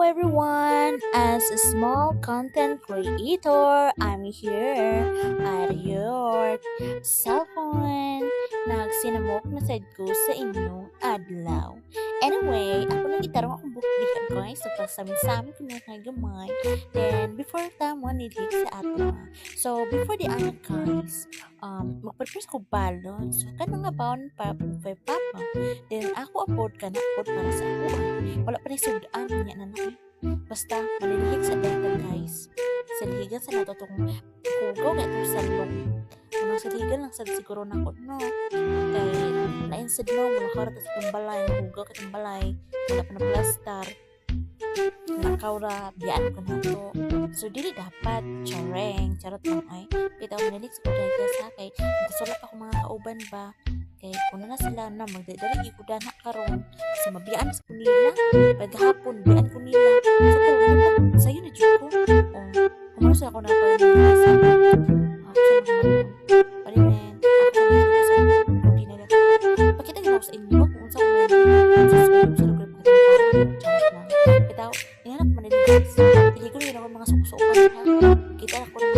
everyone! As a small content creator, I'm here at your cellphone. Nagsinamok na sad ko sa inyong adlaw. Anyway, ako nang gitarong akong bukdihan guys. So, pasamin-samin ko na nga gamay. Then, before tamo nilig sa ato. So, before the anak guys, mag-prepare ko balon. So, kanang nga baon para kay papa. Then, ako upload ka na upload para sa ako. Wala pa rin sudaan niya na na. Basta, malilihig sa data guys. Sa lihigan sa nato itong hugaw na itong salong. Unang saligan lang sad siguro na ko, no? Kay, na-insid mo, wala ka rata sa itong balay. Hugaw ka itong balay. Wala pa na plastar. Nakawra, biyaan ko na to. So, dili dapat, charot lang ay. Kita ako manilig sa kuday ka sa kay, wala pa akong mga kauban ba. Kay, kung na sila na, magdadalagi ko na karon kasi mabiyaan sa kunila. Paghapon, biyaan ko nila. So, kung dapat, sa'yo na dyan ko. O, kung sila ako na palinasa. Palimen, ako na sa hindi na lang. Pakita nyo sa inyo kung saan ko na subscribe sa lugar mga channel lang. Kita, inanap maniligas. Pili ko rin ako mga sukusukan ha. Kita ako na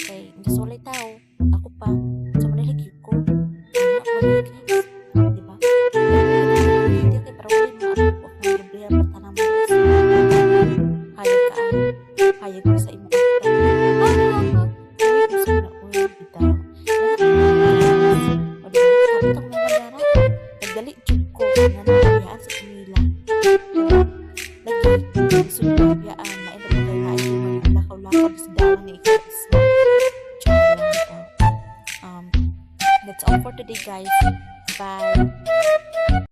kay, hindi solay tao. Ako pa. So, maniligid ko. Maniligid. Diba? Hindi kay para ulit mga anak ko. Kung libre ang patanang mo. Hayag ka ay. Hayag ko sa imo. Nagdali jud ko nga nabiyaan sa kanila. Lagi,